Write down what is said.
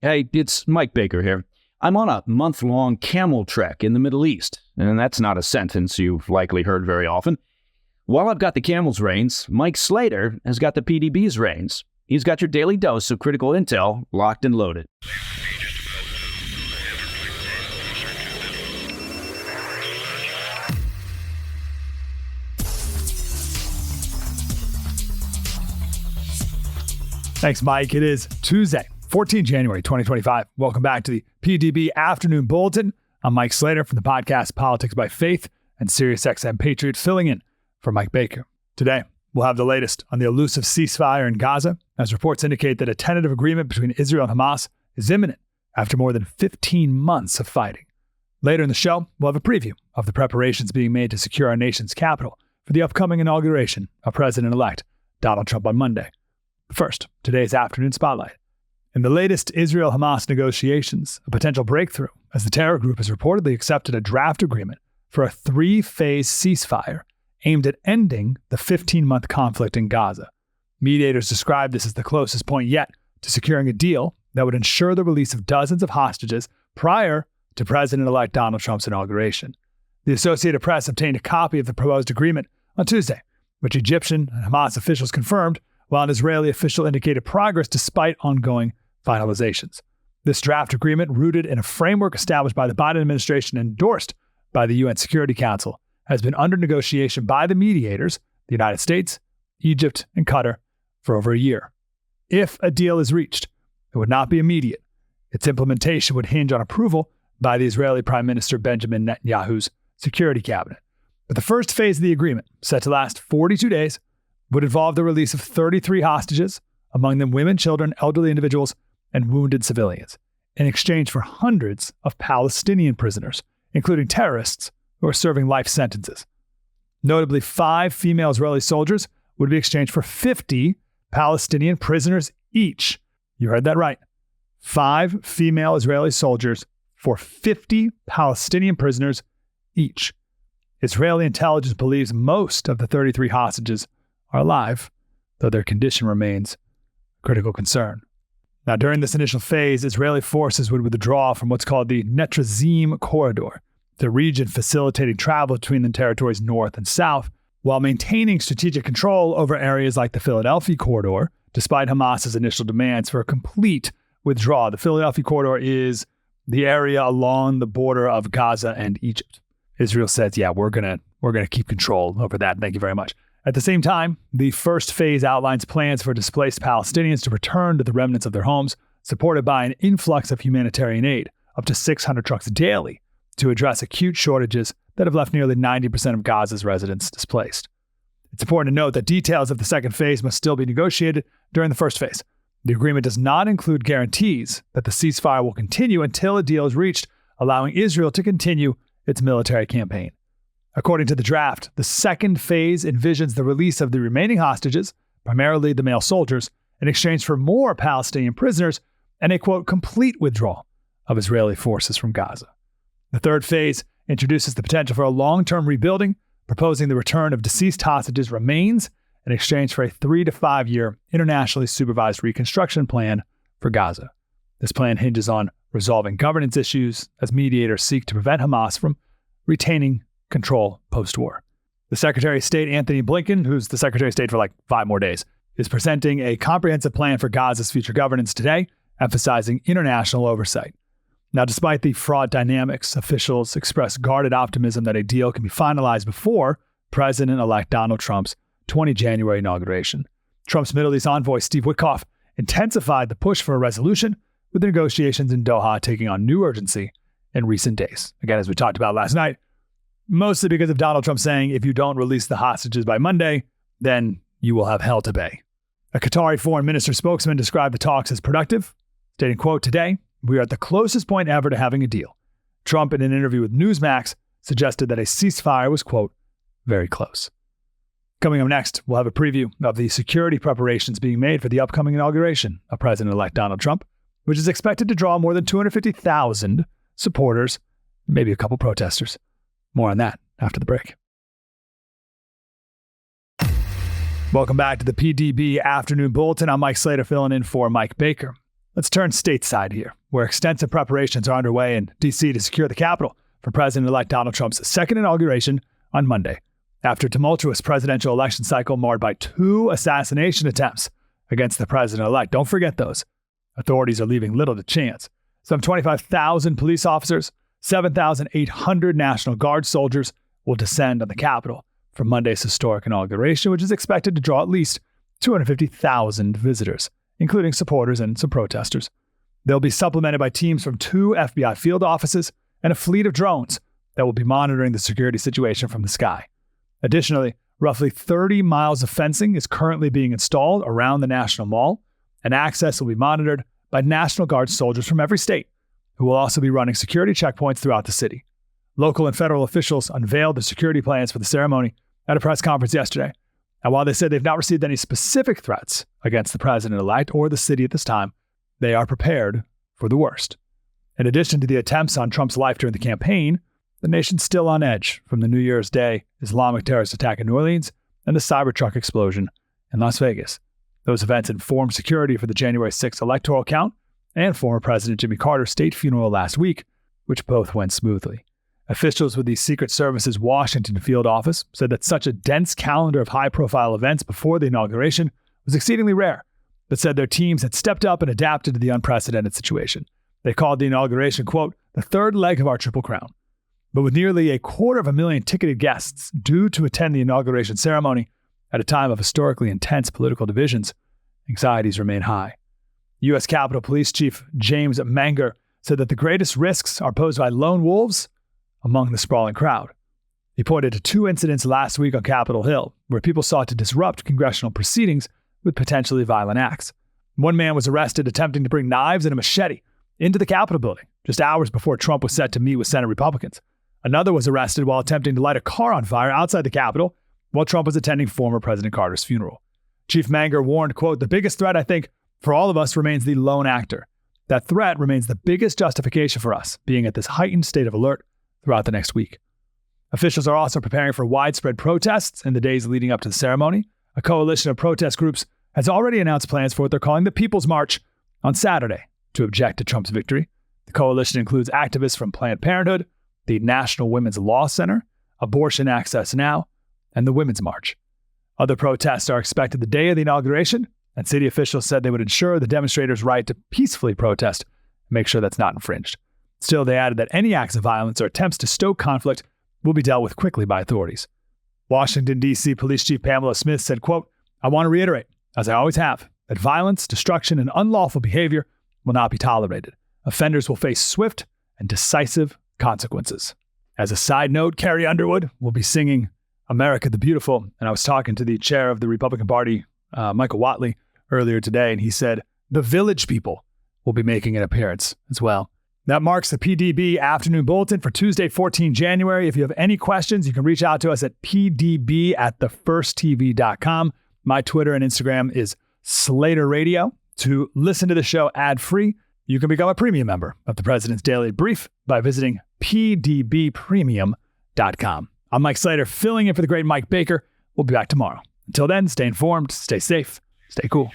Hey, it's Mike Baker here. I'm on a month-long camel trek in the Middle East, and that's not a sentence you've likely heard very often. While I've got the camel's reins, Mike Slater has got the PDB's reins. He's got your daily dose of critical intel locked and loaded. Thanks, Mike. It is Tuesday, 14 January 2025. Welcome back to the PDB Afternoon Bulletin. I'm Mike Slater from the podcast Politics by Faith and SiriusXM Patriot, filling in for Mike Baker. Today, we'll have the latest on the elusive ceasefire in Gaza, as reports indicate that a tentative agreement between Israel and Hamas is imminent after more than 15 months of fighting. Later in the show, we'll have a preview of the preparations being made to secure our nation's capital for the upcoming inauguration of President-elect Donald Trump on Monday. But first, today's afternoon spotlight. In the latest Israel-Hamas negotiations, a potential breakthrough, as the terror group has reportedly accepted a draft agreement for a 3-phase ceasefire aimed at ending the 15-month conflict in Gaza. Mediators describe this as the closest point yet to securing a deal that would ensure the release of dozens of hostages prior to President-elect Donald Trump's inauguration. The Associated Press obtained a copy of the proposed agreement on Tuesday, which Egyptian and Hamas officials confirmed, while an Israeli official indicated progress despite ongoing finalizations. This draft agreement, rooted in a framework established by the Biden administration and endorsed by the UN Security Council, has been under negotiation by the mediators, the United States, Egypt, and Qatar, for over a year. If a deal is reached, it would not be immediate. Its implementation would hinge on approval by the Israeli Prime Minister Benjamin Netanyahu's security cabinet. But the first phase of the agreement, set to last 42 days, would involve the release of 33 hostages, among them women, children, elderly individuals, and wounded civilians, in exchange for hundreds of Palestinian prisoners, including terrorists who are serving life sentences. Notably, 5 female Israeli soldiers would be exchanged for 50 Palestinian prisoners each. You heard that right. 5 female Israeli soldiers for 50 Palestinian prisoners each. Israeli intelligence believes most of the 33 hostages are alive, though their condition remains a critical concern. Now, during this initial phase, Israeli forces would withdraw from what's called the Netrazim corridor, the region facilitating travel between the territories north and south, while maintaining strategic control over areas like the Philadelphia corridor, despite Hamas's initial demands for a complete withdrawal. The Philadelphia corridor is the area along the border of Gaza and Egypt. Israel says, yeah, we're gonna keep control over that. Thank you very much. At the same time, the first phase outlines plans for displaced Palestinians to return to the remnants of their homes, supported by an influx of humanitarian aid, up to 600 trucks daily, to address acute shortages that have left nearly 90% of Gaza's residents displaced. It's important to note that details of the second phase must still be negotiated during the first phase. The agreement does not include guarantees that the ceasefire will continue until a deal is reached, allowing Israel to continue its military campaign. According to the draft, the second phase envisions the release of the remaining hostages, primarily the male soldiers, in exchange for more Palestinian prisoners and a, quote, complete withdrawal of Israeli forces from Gaza. The third phase introduces the potential for a long-term rebuilding, proposing the return of deceased hostages' remains in exchange for a 3 to 5 year internationally supervised reconstruction plan for Gaza. This plan hinges on resolving governance issues as mediators seek to prevent Hamas from retaining control post-war. The Secretary of State, Anthony Blinken, who's the Secretary of State for like 5 more days, is presenting a comprehensive plan for Gaza's future governance today, emphasizing international oversight. Now, despite the fraught dynamics, officials express guarded optimism that a deal can be finalized before President-elect Donald Trump's 20 January inauguration. Trump's Middle East envoy, Steve Witkoff, intensified the push for a resolution, with the negotiations in Doha taking on new urgency in recent days. Again, as we talked about last night, mostly because of Donald Trump saying, if you don't release the hostages by Monday, then you will have hell to pay. A Qatari foreign minister spokesman described the talks as productive, stating, quote, today, we are at the closest point ever to having a deal. Trump, in an interview with Newsmax, suggested that a ceasefire was, quote, very close. Coming up next, we'll have a preview of the security preparations being made for the upcoming inauguration of President-elect Donald Trump, which is expected to draw more than 250,000 supporters, maybe a couple protesters. More on that after the break. Welcome back to the PDB Afternoon Bulletin. I'm Mike Slater, filling in for Mike Baker. Let's turn stateside here, where extensive preparations are underway in D.C. to secure the Capitol for President-elect Donald Trump's second inauguration on Monday, after a tumultuous presidential election cycle marred by 2 assassination attempts against the president-elect. Don't forget those. Authorities are leaving little to chance. Some 25,000 police officers, 7,800 National Guard soldiers will descend on the Capitol for Monday's historic inauguration, which is expected to draw at least 250,000 visitors, including supporters and some protesters. They'll be supplemented by teams from 2 FBI field offices and a fleet of drones that will be monitoring the security situation from the sky. Additionally, roughly 30 miles of fencing is currently being installed around the National Mall, and access will be monitored by National Guard soldiers from every state, who will also be running security checkpoints throughout the city. Local and federal officials unveiled the security plans for the ceremony at a press conference yesterday. And while they said they've not received any specific threats against the president-elect or the city at this time, they are prepared for the worst. In addition to the attempts on Trump's life during the campaign, the nation's still on edge from the New Year's Day Islamic terrorist attack in New Orleans and the Cybertruck explosion in Las Vegas. Those events informed security for the January 6th electoral count and former President Jimmy Carter's state funeral last week, which both went smoothly. Officials with the Secret Service's Washington field office said that such a dense calendar of high-profile events before the inauguration was exceedingly rare, but said their teams had stepped up and adapted to the unprecedented situation. They called the inauguration, quote, the third leg of our Triple Crown. But with nearly 250,000 ticketed guests due to attend the inauguration ceremony at a time of historically intense political divisions, anxieties remain high. U.S. Capitol Police Chief James Manger said that the greatest risks are posed by lone wolves among the sprawling crowd. He pointed to 2 incidents last week on Capitol Hill where people sought to disrupt congressional proceedings with potentially violent acts. One man was arrested attempting to bring knives and a machete into the Capitol building just hours before Trump was set to meet with Senate Republicans. Another was arrested while attempting to light a car on fire outside the Capitol while Trump was attending former President Carter's funeral. Chief Manger warned, quote, the biggest threat, I think, for all of us remains the lone actor. That threat remains the biggest justification for us being at this heightened state of alert throughout the next week. Officials are also preparing for widespread protests in the days leading up to the ceremony. A coalition of protest groups has already announced plans for what they're calling the People's March on Saturday to object to Trump's victory. The coalition includes activists from Planned Parenthood, the National Women's Law Center, Abortion Access Now, and the Women's March. Other protests are expected the day of the inauguration, and city officials said they would ensure the demonstrators' right to peacefully protest and make sure that's not infringed. Still, they added that any acts of violence or attempts to stoke conflict will be dealt with quickly by authorities. Washington, D.C. Police Chief Pamela Smith said, quote, I want to reiterate, as I always have, that violence, destruction, and unlawful behavior will not be tolerated. Offenders will face swift and decisive consequences. As a side note, Carrie Underwood will be singing America the Beautiful, and I was talking to the chair of the Republican Party, Michael Whatley, earlier today, and he said the Village People will be making an appearance as well. That marks the PDB Afternoon Bulletin for Tuesday, 14 January. If you have any questions, you can reach out to us at pdb@thefirsttv.com. My Twitter and Instagram is Slater Radio. To listen to the show ad-free, you can become a premium member of the President's Daily Brief by visiting pdbpremium.com. I'm Mike Slater, filling in for the great Mike Baker. We'll be back tomorrow. Until then, stay informed, stay safe, stay cool.